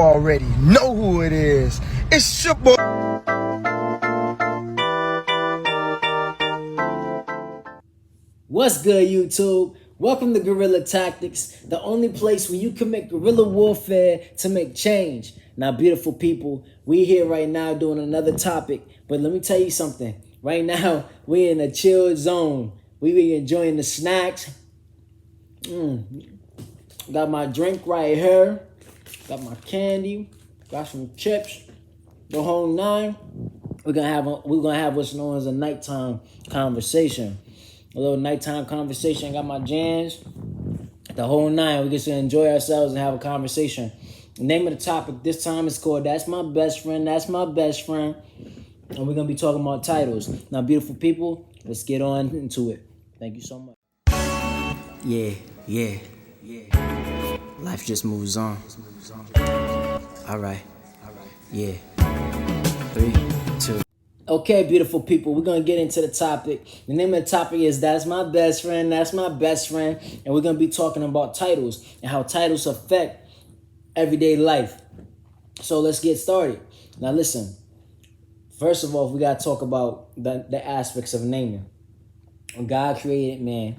Already know who it is. It's your boy. What's good, YouTube? Welcome to Guerrilla Tactics, the only place where you commit guerrilla warfare to make change. Now, beautiful people, we here right now doing another topic, but let me tell you something. Right now, we in a chill zone. We be enjoying the snacks. Got my drink right here. Got my candy. Got some chips. The whole nine. We're gonna have what's known as a nighttime conversation. A little nighttime conversation. Got my jams. The whole nine. We get to enjoy ourselves and have a conversation. The name of the topic this time is called That's My Best Friend. That's My Best Friend. And we're gonna be talking about titles. Now, beautiful people, let's get on into it. Thank you so much. Yeah. Life just moves on. All right. Yeah. 3, 2. Okay, beautiful people, we're going to get into the topic. The name of the topic is That's My Best Friend, That's My Best Friend. And we're going to be talking about titles and how titles affect everyday life. So let's get started. Now listen, first of all, we got to talk about the aspects of naming. When God created man,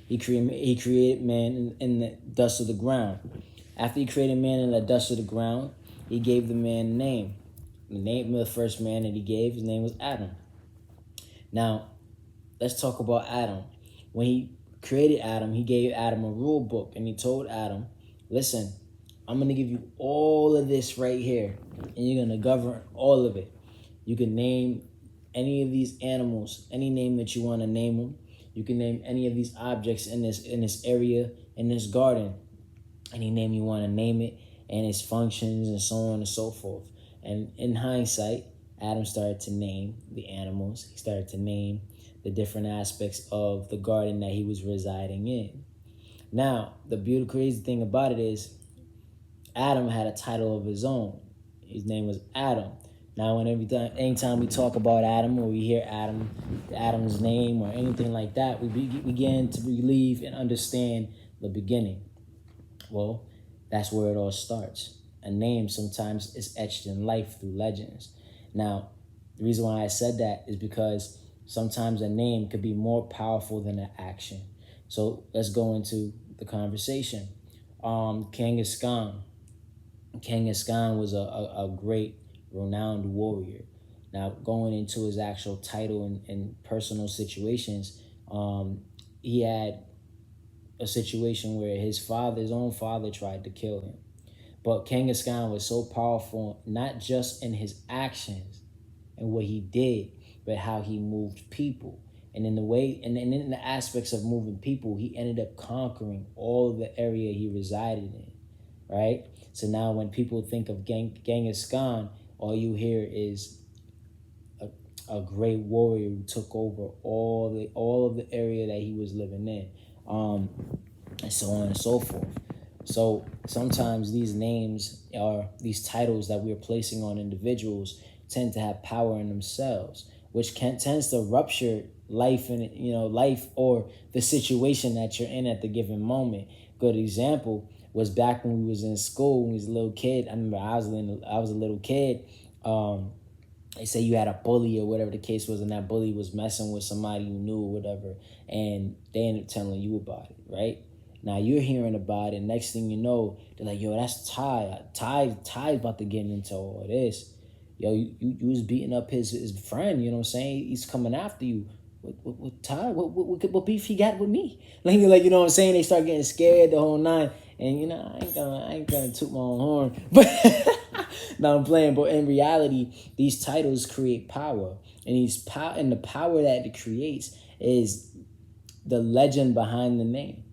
he created man in the dust of the ground. After he created man in the dust of the ground, he gave the man a name. The name of the first man that he gave, his name was Adam. Now, let's talk about Adam. When he created Adam, he gave Adam a rule book, and he told Adam, listen, I'm going to give you all of this right here, and you're going to govern all of it. You can name any of these animals, any name that you want to name them. You can name any of these objects in this area, in this garden. Any name you want to name it, and its functions, and so on and so forth. And in hindsight, Adam started to name the animals. He started to name the different aspects of the garden that he was residing in. Now, the beautiful, crazy thing about it is Adam had a title of his own. His name was Adam. Now, anytime we talk about Adam or we hear Adam's name or anything like that, we begin to relieve and understand the beginning. Well, that's where it all starts. A name sometimes is etched in life through legends. Now, the reason why I said that is because sometimes a name could be more powerful than an action. So let's go into the conversation. Genghis Khan. Genghis Khan was a great, renowned warrior. Now, going into his actual title and personal situations, he had a situation where his own father tried to kill him. But Genghis Khan was so powerful, not just in his actions and what he did, but how he moved people. And in the aspects of moving people, he ended up conquering all of the area he resided in, right? So now when people think of Genghis Khan, all you hear is a great warrior who took over all of the area that he was living in, and so on and so forth. So sometimes these names or these titles that we're placing on individuals tend to have power in themselves, which tends to rupture life or the situation that you're in at the given moment. Good example was back when we was in school, when we was a little kid. I remember I was a little kid. They say you had a bully or whatever the case was, and that bully was messing with somebody you knew or whatever, and they ended up telling you about it, right? Now you're hearing about it. Next thing you know, they're like, yo, that's Ty. Ty's about to get into all this. Yo, you was beating up his friend, you know what I'm saying? He's coming after you. What Ty? What beef he got with me? Like, you know what I'm saying? They start getting scared the whole nine. And I ain't gonna toot my own horn. But no, I'm playing. But in reality, these titles create power. And the power that it creates is the legend behind the name.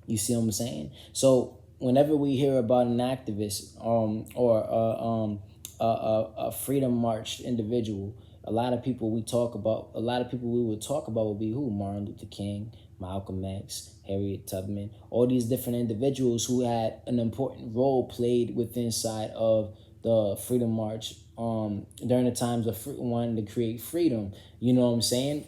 You see what I'm saying? So whenever we hear about an activist or a freedom march individual, a lot of people we would talk about would be who? Martin Luther King, Malcolm X, Harriet Tubman, all these different individuals who had an important role played inside of the freedom march during the times of wanting to create freedom. You know what I'm saying?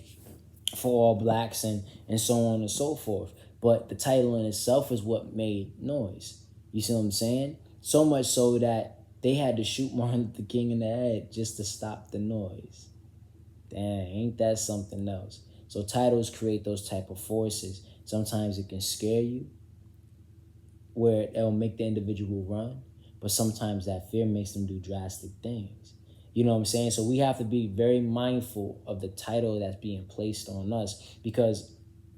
For all blacks and so on and so forth. But the title in itself is what made noise. You see what I'm saying? So much so that they had to shoot Martin Luther King in the head just to stop the noise. Dang, ain't that something else? So titles create those type of forces. Sometimes it can scare you, where it'll make the individual run, but sometimes that fear makes them do drastic things. You know what I'm saying? So we have to be very mindful of the title that's being placed on us, because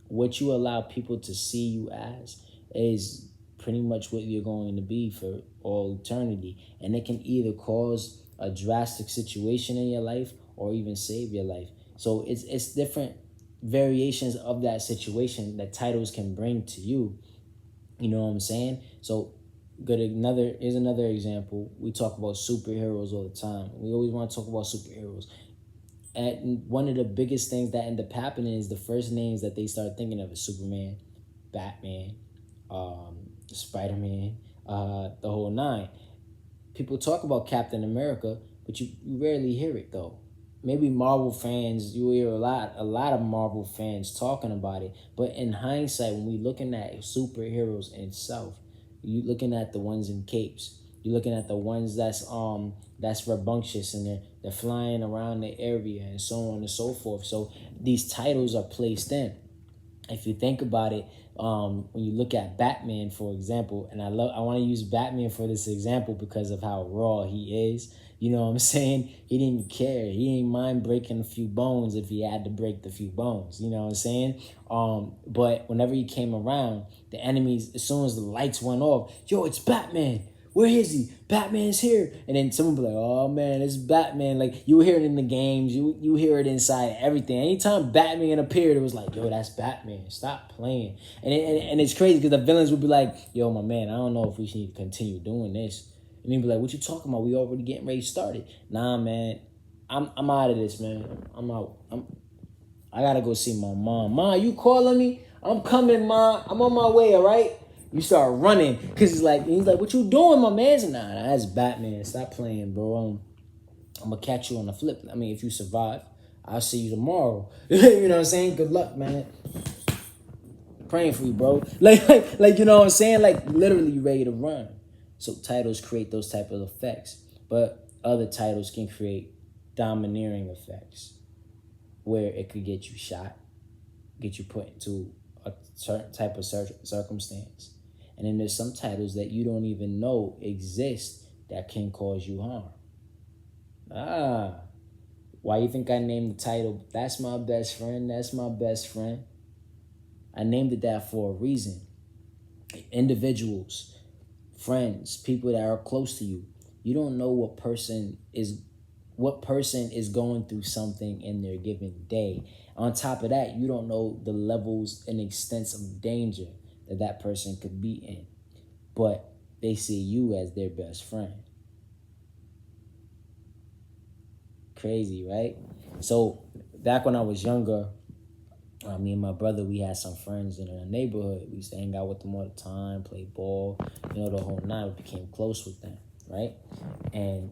what you allow people to see you as is pretty much what you're going to be for all eternity. And it can either cause a drastic situation in your life or even save your life. So it's different variations of that situation that titles can bring to you. You know what I'm saying? So here's another example. We talk about superheroes all the time. We always want to talk about superheroes. And one of the biggest things that end up happening is the first names that they start thinking of is Superman, Batman, Spider-Man, the whole nine. People talk about Captain America, but you rarely hear it though. Maybe Marvel fans, you hear a lot of Marvel fans talking about it. But in hindsight, when we looking at superheroes in itself, you looking at the ones in capes. You're looking at the ones that's rambunctious and they're flying around the area and so on and so forth. So these titles are placed in. If you think about it, when you look at Batman, for example, and I want to use Batman for this example because of how raw he is. You know what I'm saying? He didn't care. He ain't mind breaking a few bones if he had to break the few bones. You know what I'm saying? But whenever he came around, the enemies, as soon as the lights went off, yo, it's Batman. Where is he? Batman's here. And then someone be like, oh man, it's Batman. Like you hear it in the games, you hear it inside everything. Anytime Batman appeared, it was like, yo, that's Batman. Stop playing. And it's crazy because the villains would be like, yo, my man, I don't know if we should continue doing this. And he'd be like, what you talking about? We already getting ready started. Nah, man, I'm out of this, man. I'm out. I gotta go see my mom. Mom, you calling me? I'm coming, Mom. I'm on my way, all right? You start running because he's like, what you doing, my man? Nah, that's Batman. Stop playing, bro. I'm gonna catch you on the flip. I mean, if you survive, I'll see you tomorrow. You know what I'm saying? Good luck, man. Praying for you, bro. Like you know what I'm saying? Like literally you ready to run. So titles create those type of effects, but other titles can create domineering effects, where it could get you shot, get you put into a certain type of circumstance. And then there's some titles that you don't even know exist that can cause you harm. Why you think I named the title, That's My Best Friend, That's My Best Friend? I named it that for a reason. Individuals, friends, people that are close to you, you don't know what person is going through something in their given day. On top of that, you don't know the levels and extents of danger that person could be in. But they see you as their best friend. Crazy, right? So back when I was younger, me and my brother, we had some friends in our neighborhood. We used to hang out with them all the time, play ball, the whole nine. We became close with them, right? And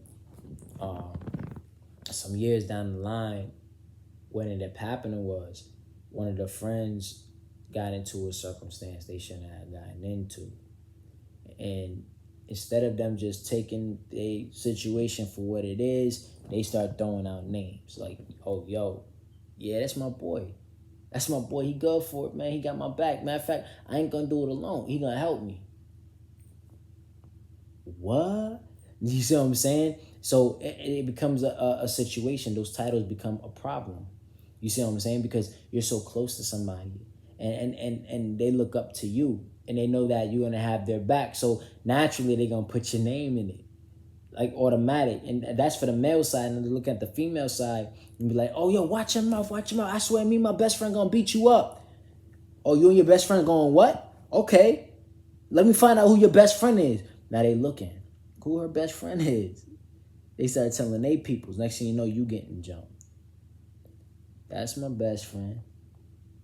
some years down the line, what ended up happening was one of the friends got into a circumstance they shouldn't have gotten into. And instead of them just taking the situation for what it is, they start throwing out names like, oh, yo, yeah, that's my boy. That's my boy. He good for it, man. He got my back. Matter of fact, I ain't going to do it alone. He going to help me. What? You see what I'm saying? So it becomes a situation. Those titles become a problem. You see what I'm saying? Because you're so close to somebody and they look up to you and they know that you're going to have their back. So naturally, they're going to put your name in it. Like automatic. And that's for the male side. And they look at the female side and be like, oh, yo, watch your mouth, watch your mouth. I swear me and my best friend going to beat you up. Oh, you and your best friend going what? Okay. Let me find out who your best friend is. Now they looking. Who her best friend is. They start telling they peoples. Next thing you know, you getting jumped. That's my best friend.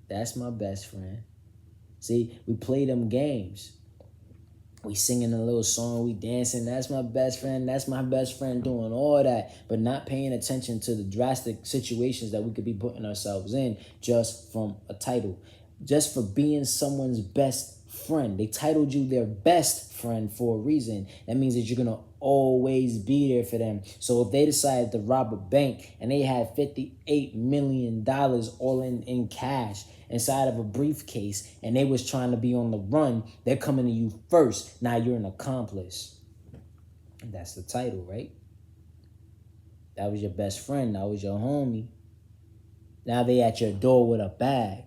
That's my best friend. See, we play them games. We singing a little song, we dancing. That's my best friend. That's my best friend, doing all that, but not paying attention to the drastic situations that we could be putting ourselves in just from a title, just for being someone's best friend. They titled you their best friend for a reason. That means that you're going to always be there for them. So if they decided to rob a bank and they had $58 million all in cash inside of a briefcase and they was trying to be on the run, they're coming to you first. Now you're an accomplice. That's the title, right? That was your best friend. That was your homie. Now they at your door with a bag.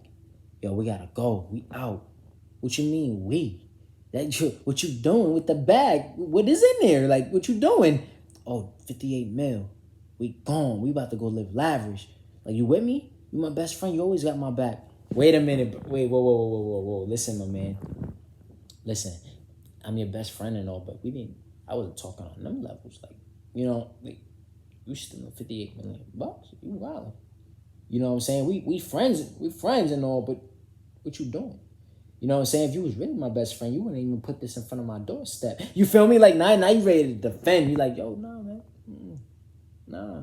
Yo, we gotta go. We out. What you mean we? What you doing with the bag? What is in there? Like, what you doing? Oh, 58 mil. We gone. We about to go live lavish. Like, you with me? You my best friend. You always got my back. Wait a minute. Wait, whoa. Listen, my man. Listen, I'm your best friend and all, but I wasn't talking on them levels. Like, you still $58 million. You wild. You know what I'm saying? We friends and all, but what you doing? You know what I'm saying? If you was really my best friend, you wouldn't even put this in front of my doorstep. You feel me? Like, now you ready to defend. You like, yo, nah, man. Nah.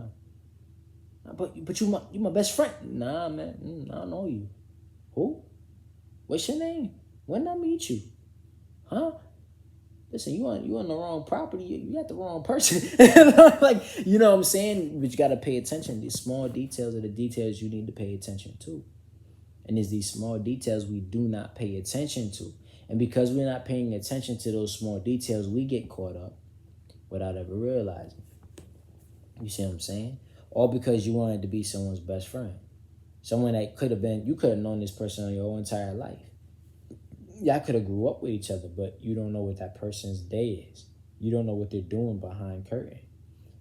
But you my best friend. Nah, man. I don't know you. Who? What's your name? When did I meet you? Huh? Listen, you on the wrong property. You got the wrong person. Like, you know what I'm saying? But you got to pay attention. These small details are the details you need to pay attention to. And it's these small details we do not pay attention to. And because we're not paying attention to those small details, we get caught up without ever realizing. You see what I'm saying? All because you wanted to be someone's best friend. Someone that you could have known this person your whole entire life. Y'all could have grew up with each other, but you don't know what that person's day is. You don't know what they're doing behind curtain.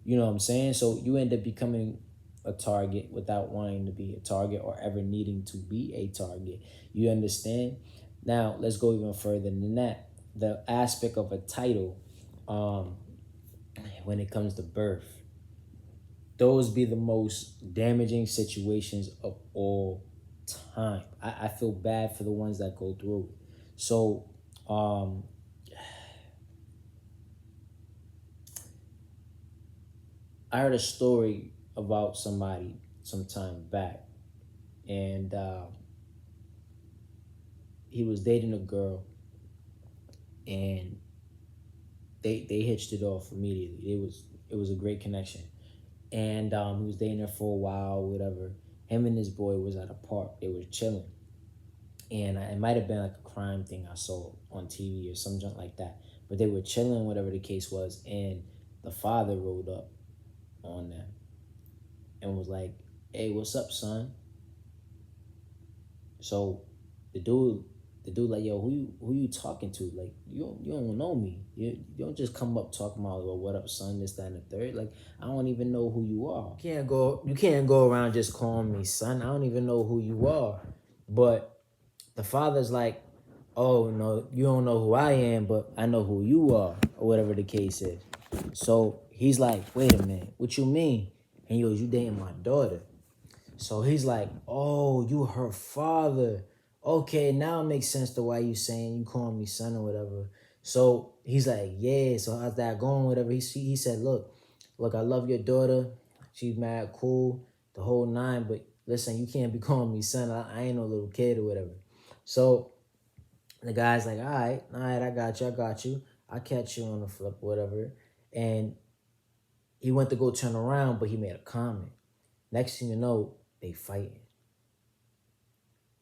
You know what I'm saying? So you end up becoming a target without wanting to be a target or ever needing to be a target. You understand? Now, let's go even further than that. The aspect of a title, when it comes to birth, those be the most damaging situations of all time. I feel bad for the ones that go through it. So, I heard a story about somebody some time back, and he was dating a girl, and they hitched it off immediately. It was a great connection, and he was dating her for a while, whatever. Him and his boy was at a park. They were chilling, and it might have been like a crime thing I saw on TV or something like that. But they were chilling, whatever the case was, and the father rolled up on them and was like, "Hey, what's up, son?" So the dude like, "Yo, who you talking to? Like, you don't know me. You don't just come up talking about, well, what up, son, this, that, and the third. Like, I don't even know who you are. You can't go around just calling me son. I don't even know who you are." But the father's like, "Oh, no, you don't know who I am, but I know who you are," or whatever the case is. So he's like, "Wait a minute, what you mean?" And he goes, "You dating my daughter." So he's like, "Oh, you her father. Okay, now it makes sense to why you saying you calling me son or whatever." So he's like, "Yeah, so how's that going, whatever?" He said, look, I love your daughter. She's mad cool, the whole nine, but listen, you can't be calling me son. I ain't no little kid or whatever. So the guy's like, all right, I got you. I'll catch you on the flip, whatever. And he went to go turn around, but he made a comment. Next thing you know, they fighting.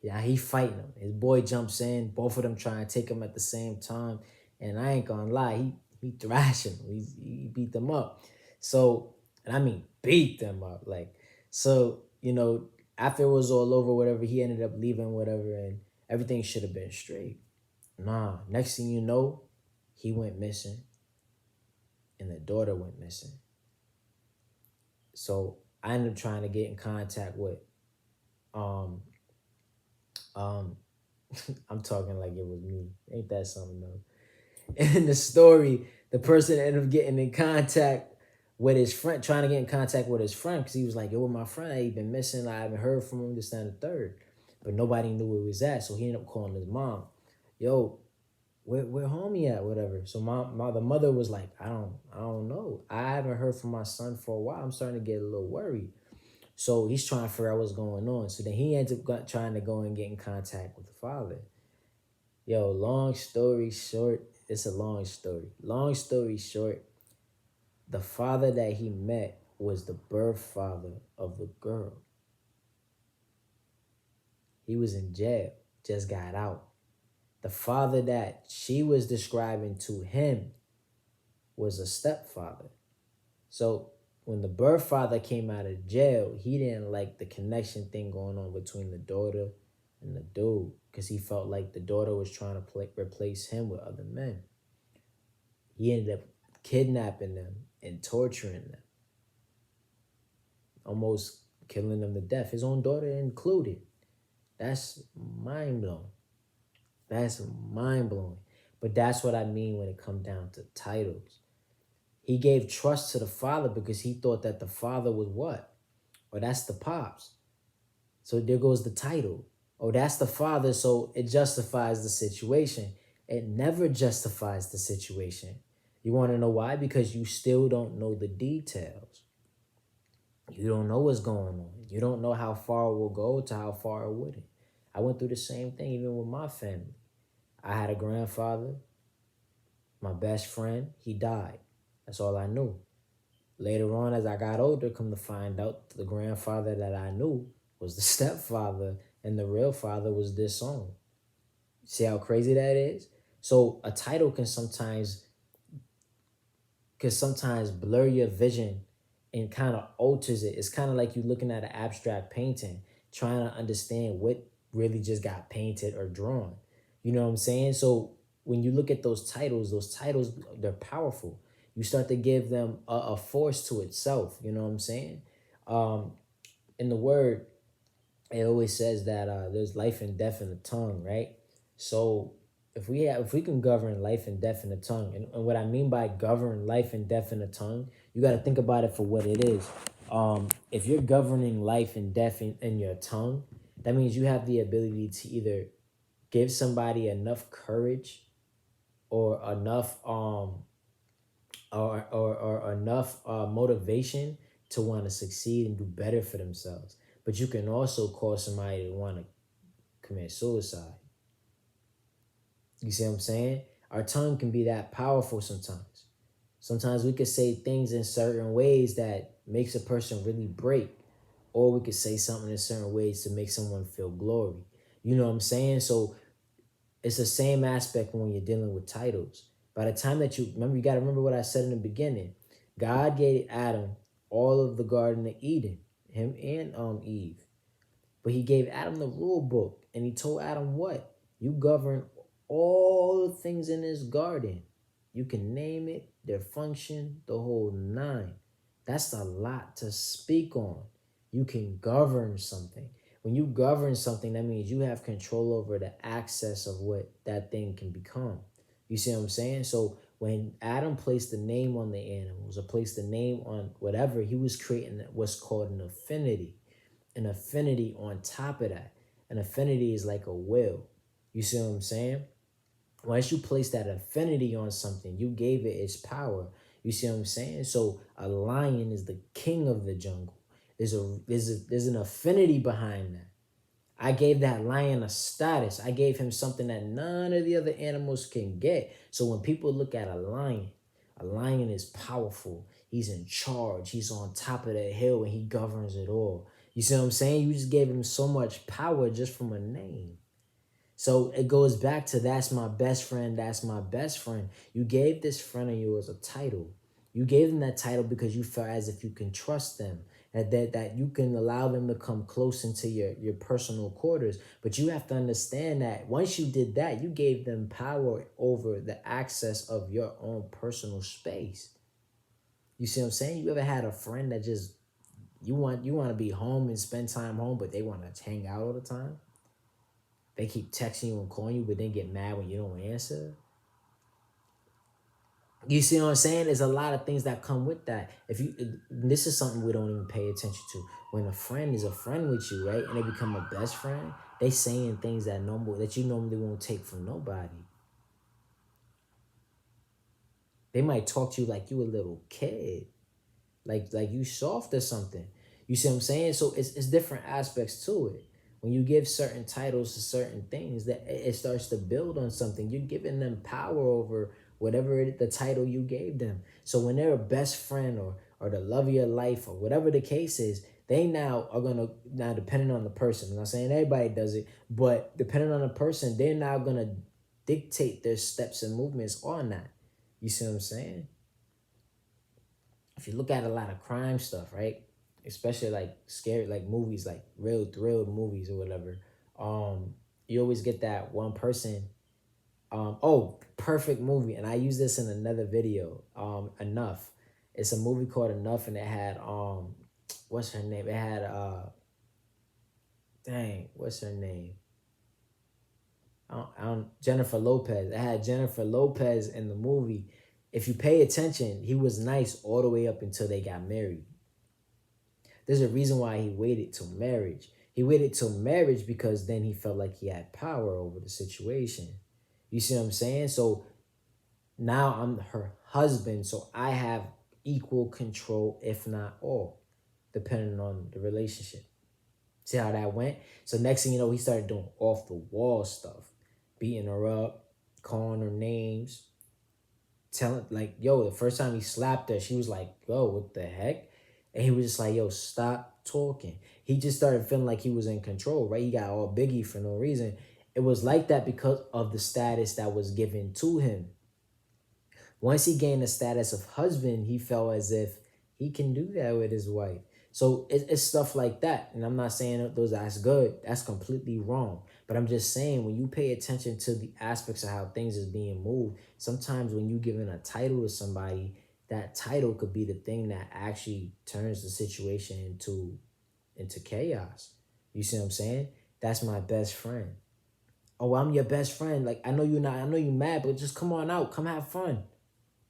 Yeah, he fighting him. His boy jumps in. Both of them trying to take him at the same time. And I ain't gonna lie, he thrashed him. He beat them up. So, and I mean beat them up. Like, so, after it was all over, whatever, he ended up leaving, whatever, and everything should have been straight. Nah, next thing you know, he went missing. And the daughter went missing. So I ended up trying to get in contact with I'm talking like it was me. Ain't that something though? And in the story, the person ended up getting in contact with his friend, trying to get in contact with his friend, because he was like, "Yo, with my friend, he been missing. I haven't heard from him, this, that, and the third." But nobody knew where he was at. So he ended up calling his mom. "Yo, where homie at?" Whatever. So the mother was like, I don't know. I haven't heard from my son for a while. I'm starting to get a little worried. So he's trying to figure out what's going on. So then he ends up trying to go and get in contact with the father. Yo, long story short, it's a long story. Long story short, the father that he met was the birth father of the girl. He was in jail, just got out. The father that she was describing to him was a stepfather. So when the birth father came out of jail, he didn't like the connection thing going on between the daughter and the dude because he felt like the daughter was trying to replace him with other men. He ended up kidnapping them and torturing them, almost killing them to death, his own daughter included. That's mind blowing. That's mind blowing. But that's what I mean when it comes down to titles. He gave trust to the father because he thought that the father was what? Or that's the pops. So there goes the title. Oh, that's the father, so it justifies the situation. It never justifies the situation. You want to know why? Because you still don't know the details. You don't know what's going on. You don't know how far it will go to how far it wouldn't. I went through the same thing even with my family. I had a grandfather, my best friend, he died. That's all I knew. Later on, as I got older, come to find out the grandfather that I knew was the stepfather and the real father was this song. See how crazy that is? So a title can sometimes blur your vision and kind of alters it. It's kind of like you looking at an abstract painting, trying to understand what really just got painted or drawn. You know what I'm saying? So when you look at those titles, they're powerful. You start to give them a force to itself. You know what I'm saying? In the word, it always says that there's life and death in the tongue, right? So if we can govern life and death in the tongue, and what I mean by govern life and death in the tongue, you got to think about it for what it is. If you're governing life and death in your tongue, that means you have the ability to either give somebody enough courage or enough or enough motivation to want to succeed and do better for themselves. But you can also cause somebody to want to commit suicide. You see what I'm saying? Our tongue can be that powerful sometimes. Sometimes we could say things in certain ways that makes a person really break. Or we could say something in certain ways to make someone feel glory. You know what I'm saying? So it's the same aspect when you're dealing with titles. By the time that you got to remember what I said in the beginning. God gave Adam all of the Garden of Eden, him and Eve. But he gave Adam the rule book, and he told Adam what? You govern all the things in this garden. You can name it, their function, the whole nine. That's a lot to speak on. You can govern something. When you govern something, that means you have control over the access of what that thing can become. You see what I'm saying? So when Adam placed the name on the animals or placed the name on whatever, he was creating what's called an affinity. An affinity on top of that. An affinity is like a will. You see what I'm saying? Once you place that affinity on something, you gave it its power. You see what I'm saying? So a lion is the king of the jungle. There's an affinity behind that. I gave that lion a status. I gave him something that none of the other animals can get. So when people look at a lion is powerful. He's in charge. He's on top of that hill and he governs it all. You see what I'm saying? You just gave him so much power just from a name. So it goes back to that's my best friend, that's my best friend. You gave this friend of yours a title. You gave them that title because you felt as if you can trust them, that you can allow them to come close into your personal quarters. But you have to understand that once you did that, you gave them power over the access of your own personal space. You see what I'm saying? You ever had a friend that just, you want to be home and spend time home, but they want to hang out all the time? They keep texting you and calling you, but then get mad when you don't answer. You see what I'm saying? There's a lot of things that come with that. This is something we don't even pay attention to. When a friend is a friend with you, right, and they become a best friend, they saying things that you normally won't take from nobody. They might talk to you like you a little kid, like you soft or something. You see what I'm saying? So it's different aspects to it. when you give certain titles to certain things, that it starts to build on something. You're giving them power over whatever the title you gave them. So when they're a best friend or the love of your life or whatever the case is, they now are gonna, now depending on the person, I'm not saying everybody does it, but depending on the person, they're now gonna dictate their steps and movements on that. You see what I'm saying? If you look at a lot of crime stuff, right? Especially like scary, like movies, like real thrilled movies or whatever. You always get that one person. Oh, perfect movie, and I use this in another video. Enough. It's a movie called Enough, and it had what's her name? It had dang, what's her name? Jennifer Lopez. It had Jennifer Lopez in the movie. If you pay attention, he was nice all the way up until they got married. There's a reason why he waited till marriage. He waited till marriage because then he felt like he had power over the situation. You see what I'm saying? So now I'm her husband, so I have equal control, if not all, depending on the relationship. See how that went? So next thing you know, he started doing off the wall stuff, beating her up, calling her names, telling, like, yo, the first time he slapped her, she was like, yo, what the heck? And he was just like, yo, stop talking. He just started feeling like he was in control, right? He got all Biggie for no reason. It was like that because of the status that was given to him. Once he gained the status of husband, he felt as if he can do that with his wife. So it's stuff like that. And I'm not saying that's good. That's completely wrong. But I'm just saying, when you pay attention to the aspects of how things is being moved, sometimes when you giving a title to somebody, that title could be the thing that actually turns the situation into chaos. You see what I'm saying? That's my best friend. Oh, I'm your best friend. Like, I know you mad, but just come on out. Come have fun.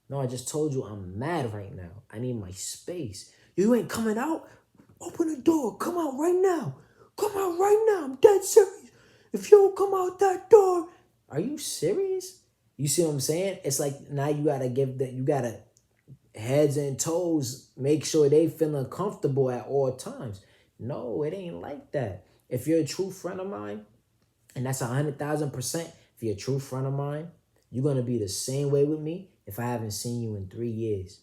No, I just told you I'm mad right now. I need my space. You ain't coming out? Open the door. Come out right now. Come out right now. I'm dead serious. If you don't come out that door, are you serious? You see what I'm saying? It's like now you gotta heads and toes, make sure they feeling comfortable at all times. No, it ain't like that. If you're a true friend of mine, and that's 100,000%, if you're a true friend of mine, you're gonna be the same way with me if I haven't seen you in 3 years.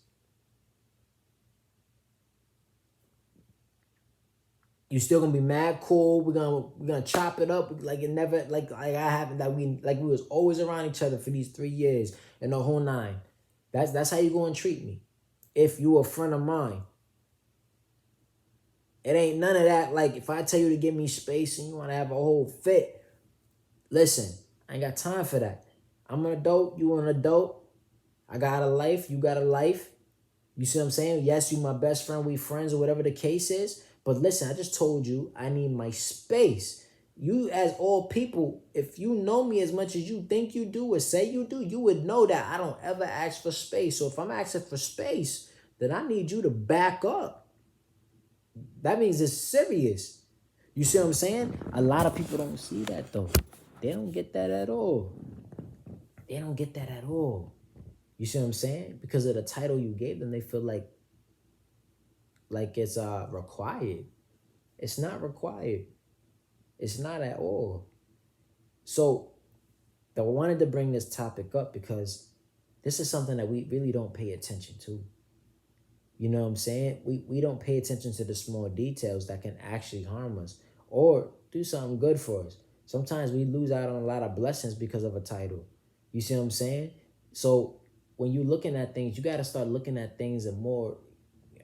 You still gonna be mad cool. We're gonna chop it up like it never like I haven't that we was always around each other for these 3 years and the whole nine. That's how you gonna treat me. If you a friend of mine. It ain't none of that. Like, if I tell you to give me space and you wanna have a whole fit, listen, I ain't got time for that. I'm an adult, you an adult. I got a life, you got a life. You see what I'm saying? Yes, you my best friend, we friends or whatever the case is. But listen, I just told you I need my space. You as all people, if you know me as much as you think you do or say you do, you would know that I don't ever ask for space. So if I'm asking for space, then I need you to back up. That means it's serious. You see what I'm saying? A lot of people don't see that though. They don't get that at all. They don't get that at all. You see what I'm saying? Because of the title you gave them, they feel like it's required. It's not required. It's not at all. So I wanted to bring this topic up because this is something that we really don't pay attention to. You know what I'm saying? We don't pay attention to the small details that can actually harm us or do something good for us. Sometimes we lose out on a lot of blessings because of a title. You see what I'm saying? So when you're looking at things, you got to start looking at things in more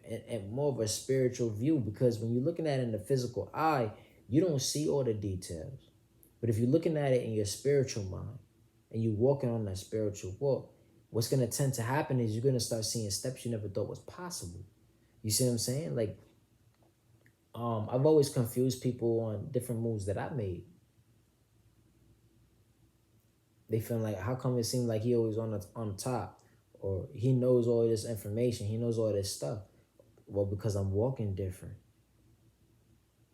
of a spiritual view, because when you're looking at it in the physical eye, you don't see all the details. But if you're looking at it in your spiritual mind and you're walking on that spiritual walk, what's going to tend to happen is you're going to start seeing steps you never thought was possible. You see what I'm saying? Like, I've always confused people on different moves that I made. They feel like, how come it seems like he always on top, or he knows all this information, he knows all this stuff? Well, because I'm walking different.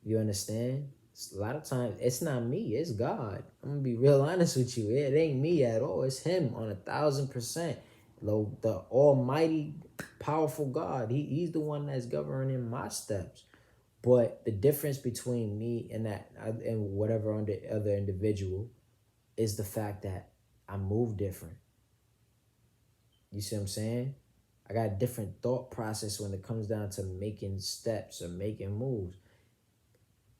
You understand? A lot of times, it's not me, it's God. I'm going to be real honest with you. It ain't me at all. It's him on 1,000%. The almighty, powerful God. He's the one that's governing my steps. But the difference between me and whatever other individual is the fact that I move different. You see what I'm saying? I got a different thought process when it comes down to making steps or making moves.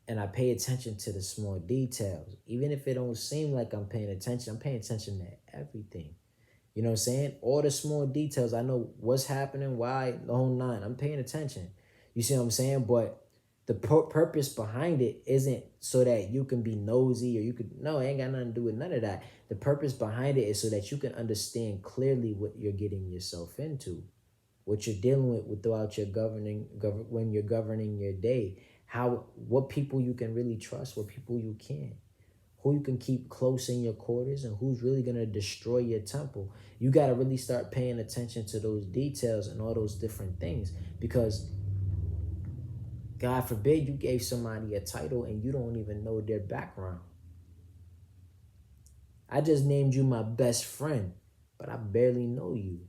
And I pay attention to the small details. Even if it don't seem like I'm paying attention to everything. You know what I'm saying? All the small details. I know what's happening, why, the whole nine. I'm paying attention. You see what I'm saying? But the purpose behind it isn't so that you can be nosy or you could, no, it ain't got nothing to do with none of that. The purpose behind it is so that you can understand clearly what you're getting yourself into, what you're dealing with throughout your when you're governing your day, what people you can really trust, what people you can't, who you can keep close in your quarters, and who's really going to destroy your temple. You got to really start paying attention to those details and all those different things, because God forbid you gave somebody a title and you don't even know their background. I just named you my best friend, but I barely know you.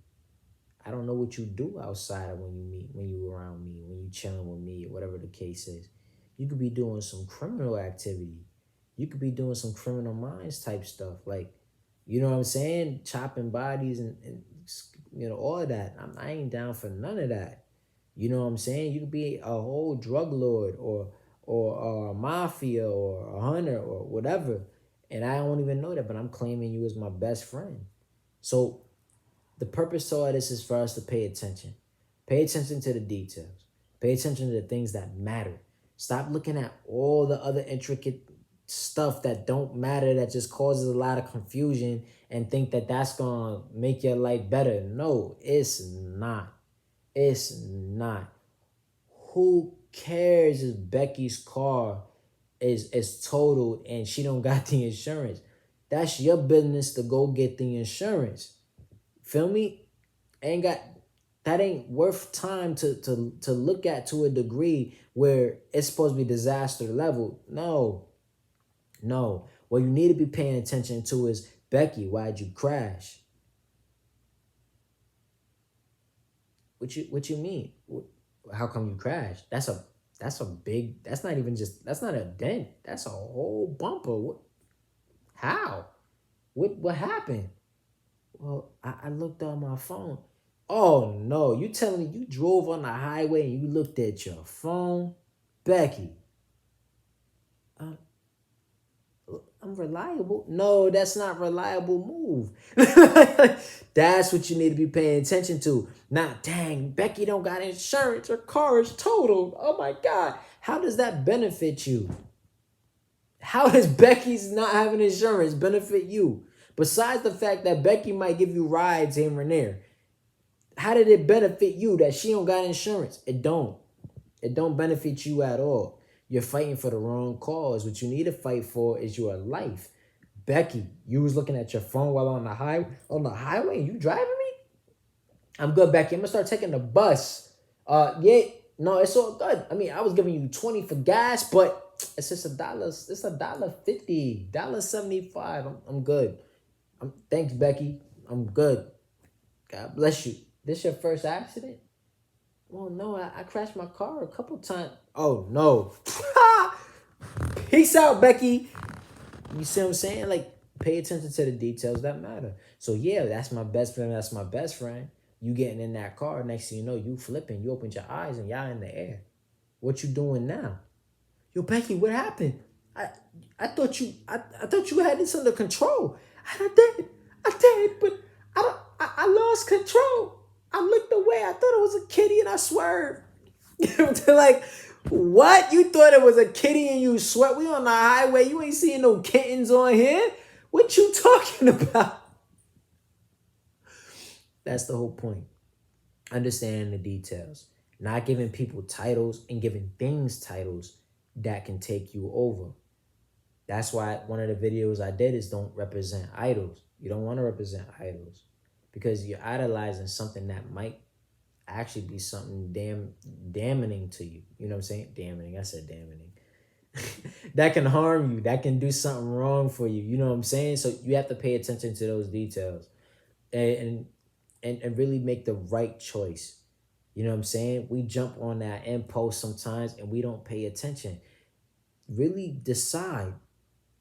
I don't know what you do outside when you around me, when you chilling with me, or whatever the case is. You could be doing some criminal activity. You could be doing some criminal minds type stuff. Like, you know what I'm saying? Chopping bodies and all of that. I ain't down for none of that. You know what I'm saying? You could be a whole drug lord or a mafia or a hunter or whatever. And I don't even know that, but I'm claiming you as my best friend. So the purpose to all this is for us to pay attention. Pay attention to the details. Pay attention to the things that matter. Stop looking at all the other intricate stuff that don't matter, that just causes a lot of confusion, and think that that's going to make your life better. No, it's not. It's not. Who cares if Becky's car is totaled and she don't got the insurance? That's your business to go get the insurance. Feel me? That ain't worth time to look at to a degree where it's supposed to be disaster level. No. What you need to be paying attention to is, Becky, why'd you crash? What you mean? How come you crashed? That's not a dent. That's a whole bumper. How? What happened? Well, I looked on my phone. Oh no, you telling me you drove on the highway and you looked at your phone? Becky, I'm reliable. No, that's not reliable move. That's what you need to be paying attention to. Not, dang, Becky don't got insurance. Her car is totaled. Oh my God. How does that benefit you? How does Becky's not having insurance benefit you? Besides the fact that Becky might give you rides here and there. How did it benefit you that she don't got insurance? It don't. It don't benefit you at all. You're fighting for the wrong cause. What you need to fight for is your life. Becky, you was looking at your phone while on the highway and you driving me? I'm good, Becky. I'm gonna start taking the bus. Yeah, no, it's all good. I mean, I was giving you 20 for gas, but it's just $1. It's $1.50, $1.75. I'm good. Thanks, Becky. I'm good. God bless you. This your first accident? Well, no, I crashed my car a couple times. Oh, no. Peace out, Becky. You see what I'm saying? Like, pay attention to the details that matter. So, yeah, that's my best friend. That's my best friend. You getting in that car. Next thing you know, you flipping. You opened your eyes and y'all in the air. What you doing now? Yo, Becky, what happened? I thought you had this under control. I did, but I lost control. I looked away. I thought it was a kitty and I swerved. Like, what? You thought it was a kitty and you sweat? We on the highway. You ain't seeing no kittens on here. What you talking about? That's the whole point. Understanding the details. Not giving people titles and giving things titles that can take you over. That's why one of the videos I did is don't represent idols. You don't want to represent idols because you're idolizing something that might actually be something damning to you. You know what I'm saying? Damning. I said damning. That can harm you. That can do something wrong for you. You know what I'm saying? So you have to pay attention to those details and really make the right choice. You know what I'm saying? We jump on that impulse sometimes and we don't pay attention. Really decide.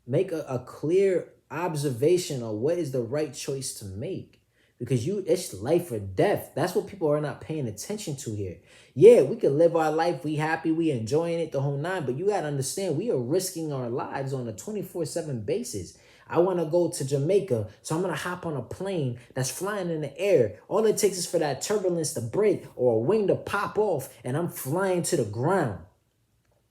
Make a clear observation on what is the right choice to make. Because it's life or death. That's what people are not paying attention to here. Yeah, we can live our life. We happy. We enjoying it the whole nine. But you got to understand, we are risking our lives on a 24/7 basis. I want to go to Jamaica, so I'm going to hop on a plane that's flying in the air. All it takes is for that turbulence to break or a wing to pop off, and I'm flying to the ground.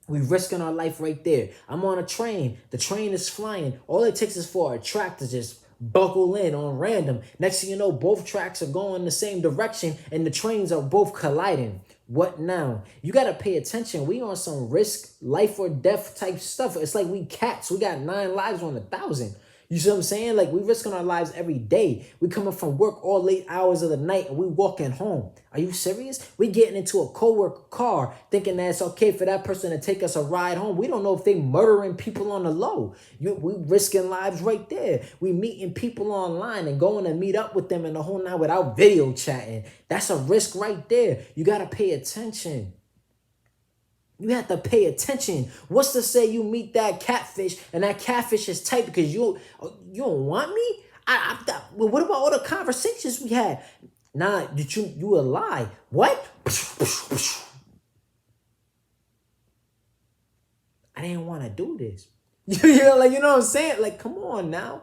We risking our life right there. I'm on a train. The train is flying. All it takes is for a track to just buckle in on random. Next thing you know, both tracks are going the same direction and the trains are both colliding. What now? You got to pay attention. We on some risk, life or death type stuff. It's like we cats. We got 9 lives on 1,000. You see what I'm saying? Like, we risking our lives every day. We coming from work all late hours of the night and we walking home. Are you serious? We getting into a co-worker car thinking that it's okay for that person to take us a ride home. We don't know if they murdering people on the low. We risking lives right there. We meeting people online and going to meet up with them in the whole night without video chatting. That's a risk right there. You got to pay attention. You have to pay attention. What's to say you meet that catfish and that catfish is tight because you don't want me? Well, what about all the conversations we had? Nah, you a lie. What? I didn't want to do this. You know what I'm saying? Like, come on now.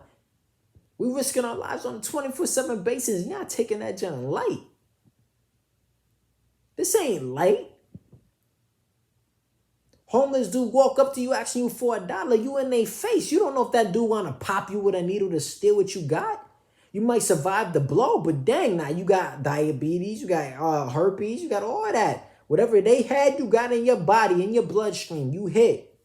We risking our lives on a 24/7 basis. You're not taking that junk light. This ain't light. Homeless dude walk up to you asking you for $1. You in their face. You don't know if that dude want to pop you with a needle to steal what you got. You might survive the blow, but dang, now you got diabetes, you got herpes, you got all that. Whatever they had, you got in your body, in your bloodstream. You hit.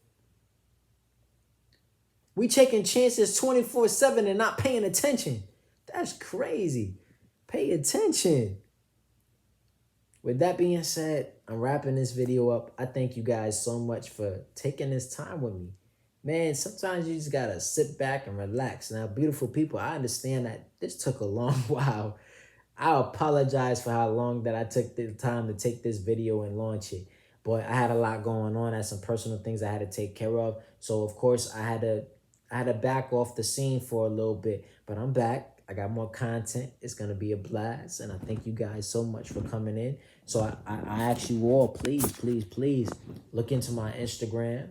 We taking chances 24/7 and not paying attention. That's crazy. Pay attention. With that being said, I'm wrapping this video up. I thank you guys so much for taking this time with me. Man, sometimes you just got to sit back and relax. Now, beautiful people, I understand that this took a long while. I apologize for how long that I took the time to take this video and launch it. But I had a lot going on. I had some personal things I had to take care of. So, of course, I had to back off the scene for a little bit. But I'm back. I got more content. It's going to be a blast. And I thank you guys so much for coming in. So I ask you all, please, please, please look into my Instagram.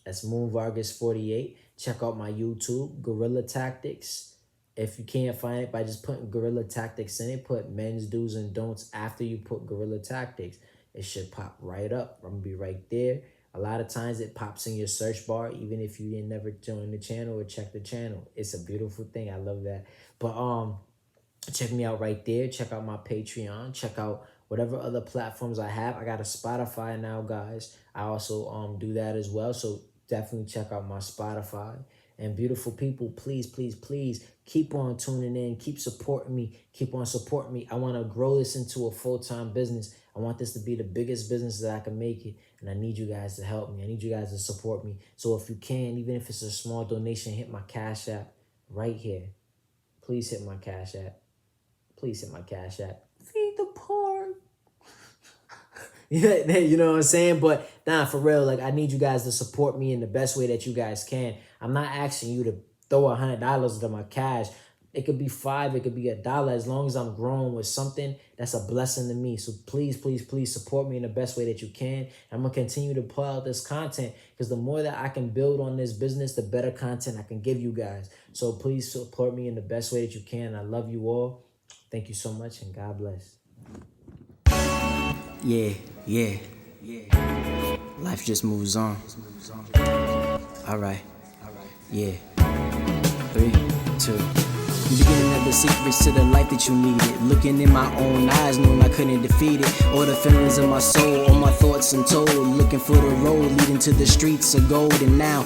That's MoonVargas48. Check out my YouTube, Guerrilla Tactics. If you can't find it by just putting Guerrilla Tactics in it, put men's do's and don'ts after you put Guerrilla Tactics. It should pop right up. I'm going to be right there. A lot of times it pops in your search bar, even if you didn't never join the channel or check the channel. It's a beautiful thing. I love that. But check me out right there. Check out my Patreon. Check out whatever other platforms I have. I got a Spotify now, guys. I also do that as well. So definitely check out my Spotify. And beautiful people, please, please, please keep on tuning in. Keep supporting me. Keep on supporting me. I want to grow this into a full-time business. I want this to be the biggest business that I can make it. And I need you guys to help me. I need you guys to support me. So if you can, even if it's a small donation, hit my Cash App right here. Please hit my Cash App. Please hit my Cash App. Feed the poor. Yeah, you know what I'm saying? But nah, for real, like, I need you guys to support me in the best way that you guys can. I'm not asking you to throw $100 into my cash. It could be $5, it could be $1. As long as I'm growing with something, that's a blessing to me. So please, please, please support me in the best way that you can. I'm going to continue to put out this content because the more that I can build on this business, the better content I can give you guys. So please support me in the best way that you can. I love you all. Thank you so much, and God bless. Yeah. Life just moves on. All right. Yeah. 3, 2. Beginning of the secrets to the life that you needed. Looking in my own eyes, knowing I couldn't defeat it. All the feelings of my soul, all my thoughts untold. Looking for the road leading to the streets of gold, and now